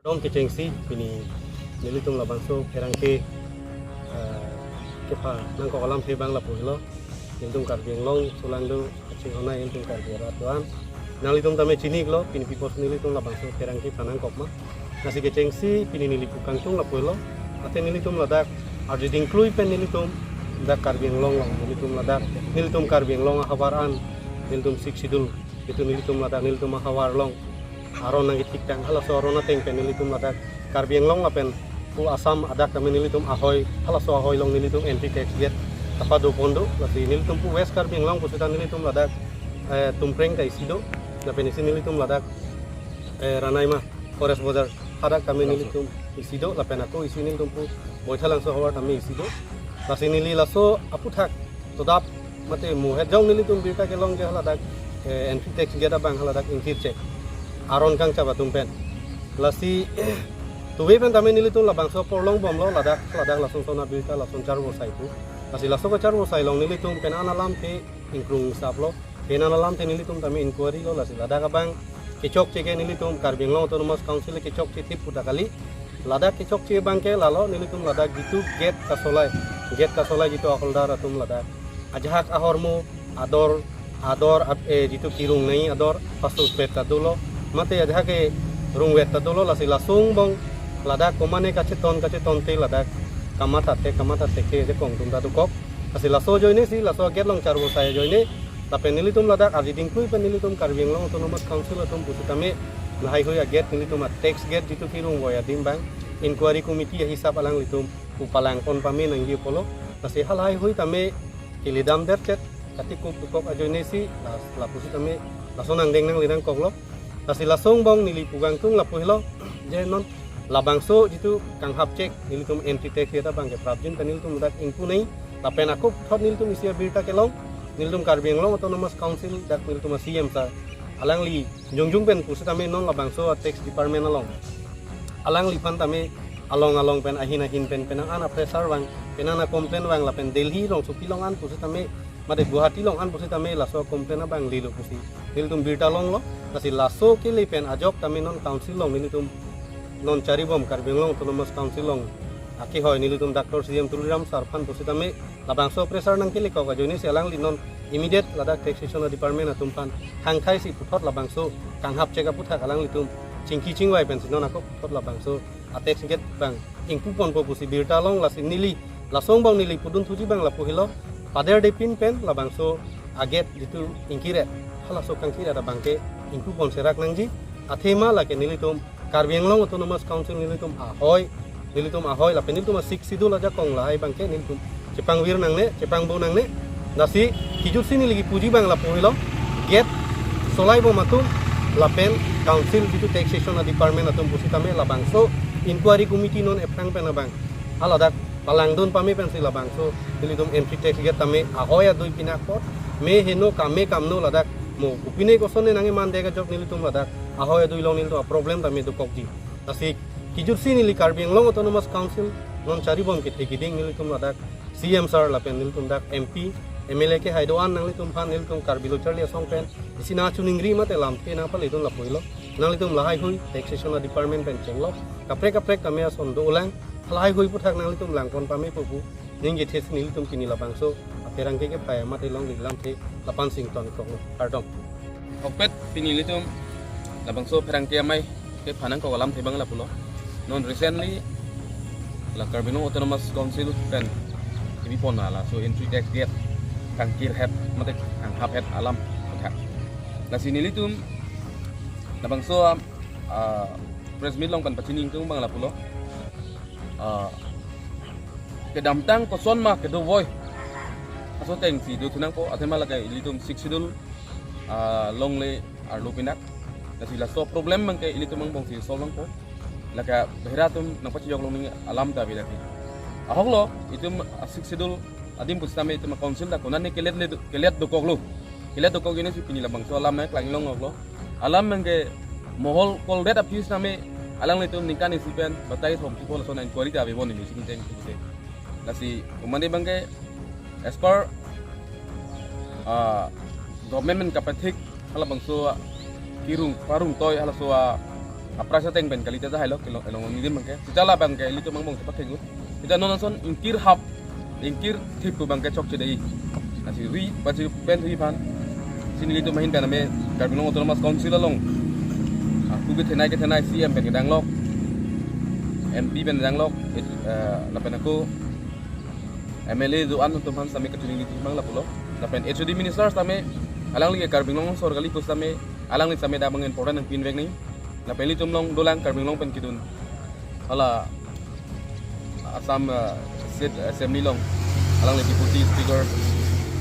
Dom ke cengsi pini nilitung labang so perang ke pa nang ko alam pe bang la puhlo nilitung kar biang long sulang do acing hona nilitung kar biara tuan nalitung tame cinik lo pini pipos nilitung labang so perang ke panang kok ma nasi ke cengsi pini nilipu kangtung la puhlo ate nilitung ladak arji dingklui pen nilitung dak kar biang long nilitung ladak nilitung kar biang long hawaran nilitung siksidul itu nilitung ladak nilitung hawar long aron nang itik tang hala so arona teng pen nilitung ladak kar biang long apen pu asam adak kami nilitum ahoy hala so ahoy long nilitum entry tax get tapa do pondo lati nilitum pu west kar biang long pu sita nilitum ladak tumpreng kai sido na penisi nilitum ladak ranai ma forest border hadak kami nilitum isido la penako isi nilitum pu boithalang so hawar kami isido lasi nili laso aputhak todap mate mu het jong nilitum birka ke long je hala dak entry tax get abang hala dak incir check aron kang chaba tumpen lasi tuwe pen tame nilitung labang so porlong bom lo ladak lason sona birka lason charwo sai tu lasi laso ko charwo sai long nilitung pen analam te inkrung sap lo pen analam te nilitung tame inquiry lo lasi ladak abang kechok che ke nilitung karbing long autonomous council kechok che tip puta kali ladak kechok che bang ke lalo nilitung ladak gitu get kasolai gitu akoldar atum ladak ajhak ahormu ador gitu kirung nei ador pastu peta dulo mate ajhak ke rung weta dulo lasi lasung bong ladak komane kache ton te ladak kamata te ke je kong tum da du kok asi laso joine si laso get long charwo sai joine ta penilitum ladak aji dingkui penilitum karbing long autonomous council atum busutame lahai hoya get nilitum tax get jitu kirung goya dimbang inquiry committee hisab alang litum upalang kon pame nanggi polo asi halai hoi tame kilidam dercet katikuk kok ajoine si la busutame laso nang deng nang lidang kok lo asi lasong bong nilipugang tung lapuhlo je non labang so jitu kang hap cek nilitum entry tax eta bang ke prabjin nilitum dak ingpu nei tapen aku thot nilitum isia birta ke long nilitum karbing long autonomous council dak nilitum CM sa alang li jongjung pen pusatame non labang so tax department along alang li pan tame along pen ahin pen penang ana pressure bang penana complain bang lapen Delhi long supi long an pusatame made Guwahati long an pusatame laso complain bang lilu pusi nilitum birta long lo kasi laso ke li pen ajok tame non council long nilitum non cari bom karbing long autonomous council long aki hoy nilitum Dr. CM Tuliram Sarpan pusitame labang so pressure nang kili ko joni selang li non immediate ladak taxation department atumpan hangkai si puthot labang so kang hap cheka puthak alang litum chingki chingwai pen sinon ako puthot labang so atex get bang ingpu pon po pusi birta long lasi nili lasong bang nili pudun thuji bang lapu hilo pader de pin pen labang so aget jitu ingkire hala so kang kira da bangke ingpu pon serak nangji athema lake nilitum karbing long autonomous council nilitum ahoy la penilitum sik sidul aja kong lai bangke nilitum cepang wir nang ne cepang bo nang ne nasi kijut sini lagi puji bang la pohilo get solai bo matum la pen council itu taxation department atum pusitame la bangso inquiry committee non epang pen bang aladak palang dun pami pen si la bangso nilitum entry tax get tame ahoy adui pinakot me heno kame kamno ladak mo upine kosone nange mandega jok nilitum ladak ahoy adui long nilitum problem tame du kokji nasi kijut sini li karbing long autonomous council non cari bom ke tekiding nilitum ladak CM sir la pen nilitum dak MP MLA ke haidoan nang litum phan nilitum karbilo charli song pen isina chuningri mate lam ke na palitum la poilo nang litum lahai hui taxation department pen chenglo kaprek kame son do ulang lahai hui puthak nang litum langkon pame popu ninge thes nilitum kini la bangso aperang ke paya mate long lam the lapan sing ton ko pardon opet pinilitum labang so perang ke mai ke phanang ko alam thebang la pulo non recently la Karbino autonomous council pen ibi pona la so entry tax get kang kir het mate kang hap het alam thak la sinilitum labang so press meet long pan pachining tung bang la pulo ke damtang ko son ma ke do voy aso teng si do tunang ko athema la kai ilitum siksidul long le ar lupinak la sila so problem mang kai ilitum mang bong si solong ko laka behratum nang pachiyok long ning alam ta bilaki ahoglo itum siksidul adim pustame itum council da konan ne kelet do koklu kelet do kok ini pini labang so alam na klang long oglo alam mangke mohol kol det apis name alang litum ningkan isipen batai thom ki pol so nan kwari ta be bon ni sikin teng kite lasi umande bangke as per government kapathik hala bangso kirung parung toy hala so aprasa teng pen kali tata hailok elong ni dim bangke sitala bangke ilito mangbong sepak kengut kita nonson ingkir hap ingkir tip ko bangke chok chedei nasi ri baci pen ri pan sini ilito mahin pen ame Karbinglong Autonomous Council along aku ke tenai CM pen gedang lok MP pen gedang lok lapen aku MLA Zuan untuk han same ketuling di Timang lapulo lapen HOD ministers tame alang li Karbinglong sor kali pus tame alang li same da bang important ng pinwek ni lapen li tumlong dolang Karbinglong pen kidun ala asam assembly long alang li deputy speaker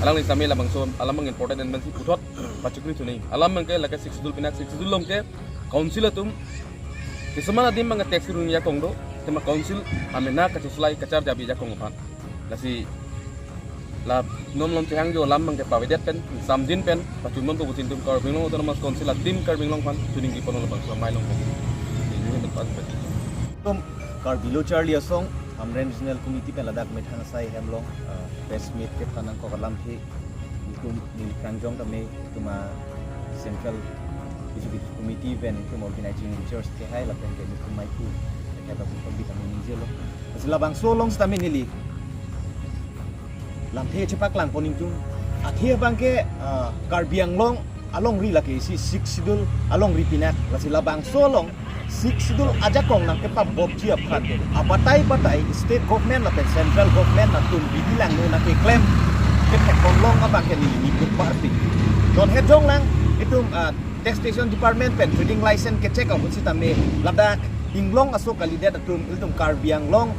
alang ni same labang so alam ang important and mansi putot pachukri tunai alam mang ke laka 6 dul pinak 6 dul long ke council atum kisamana dim mang tax rung ya kongdo tema council amena ka suslai kacar jabi ja kong pan lasi la nom lom tiang jo lam mang ke pawedet pen samdin pen pachumon to butin tum Karbinglong Autonomous Council atim Karbinglong pan tuning gi pono labang so mai long ini tempat tum Karbilo Charlie Asong Amren Regional Committee pen ladak methana sai hemlong press meet ke tanang ko kalam thi itum ni kanjong tame tuma central executive committee pen itum organizing church ke hai la pen ke itum mai ku ke ta bu bi tame ni jelo asla bang so long tame ni li lam the chepak lang poning tum athia bang ke Karbianglong along ri la ke si 6 sidul along ri pinak la sila bang so long sidul aja kong nang kepa bob jiap kan batai state government la central government na tum bilang no na ke claim ke long abang ke ni party don hedong lang itu taxation department pen trading license ke check out sita me ladak inglong aso kalida tum iltum Karbianglong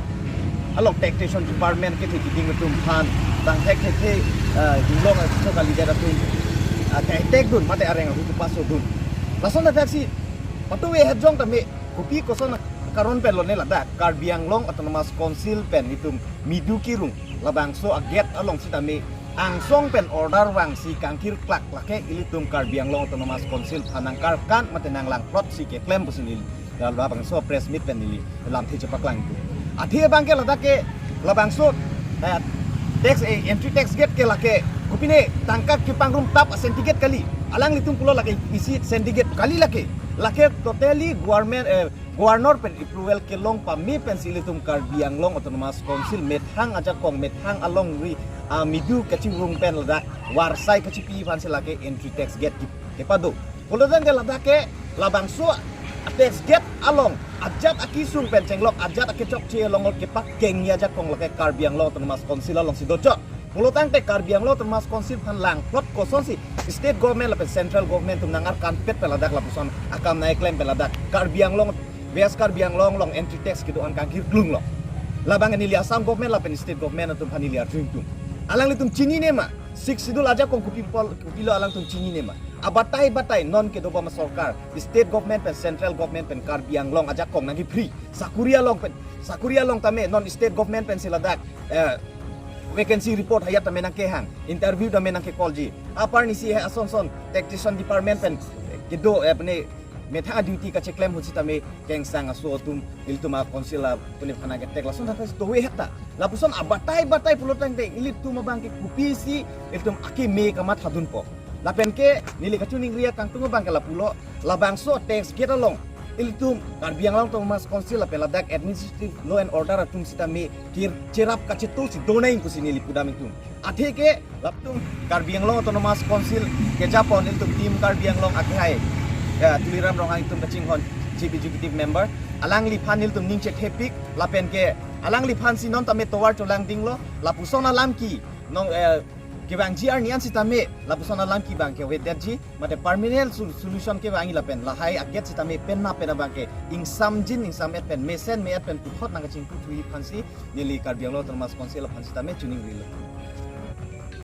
along taxation department ke tiding tum phan dang hek inglong aso kalida tum kai tek dun mate areng hu paso dun lason na taxi patuwe hedjong tami kopi koson karon pen lone lada Karbianglong Autonomous Council pen itum midu kirung labangso aget along sitami angsong pen order wang si kangkir klak lake ilitum Karbianglong Autonomous Council panangkar kan matenang lang plot si ke claim pusinil dal labangso press meet pen nili lam thi cepak lang itu athie bangke lada ke labangso tax entry tax gate ke lake kopine tangkap ke pangrum tap sendiget kali alang litum pulo lake isi sendiget kali lake totally governor pen approval ke long pami pensil itum Karbianglong Autonomous Council methang aja kong methang along ri midu kecing rung pen lada warsai kecipi pan silake entry tax gate ke padu pulutan ke lada ke labangso tax gate along ajat akisung pen cenglok ajat akicok cie longol ke pak geng aja kong lake Karbianglong Autonomous Council along sidojo pulutan te Karbianglong Autonomous Council pan lang plot koson si state government la central government tum nangar kanpet peladak la puson akam naik klaim peladak Karbianglong beas Karbianglong long entry tax gitu an kangkir glung lo labang ni li Assam government la pen state government tum pani li ardung tum alang litum cini nema sik sidul aja kong kupilo alang tum cini nema batai non ke doba masarkar state government pen central government pen Karbianglong aja kong nangi free sakuria long tame non state government pen siladak vacancy report hayat tame nang kehang interview tame nang ke kolji apar ni si asonson taxation department pen kedo apne metha duty ka claim husi tame keng sang aso tum iltuma konsila punip kana ke tek lason ta to we heta lapuson batai pulutan te ilitum bang ke kupisi iltum aki me kamat hadun po lapen ke nili kacuning ria kang tungo bang ke lapulo labangso tax get along ilitum Karbianglong Autonomous Council la peladak administrative law and order atum sitame cirap kacetul si donain ku sini lipudam itu athe ke laptum Karbianglong Autonomous Council ke Japon iltum tim Karbianglong akhai ya tuliram rong itum kacing hon chief executive member alang lipan iltum ning check hepik lapen ke alang lipan si non tame towar tolang dinglo lapuson alam ki nong ke bang GR nian sitame lapuson alam ki bang ke wedaji mate permanent solution ke bang ilapen lahai aget sitame pen na pen bang ke insam et pen mesen me et pen pukhot nang kacing putui phansi nili Karbianglong Autonomous Council phansi tame tuning rilo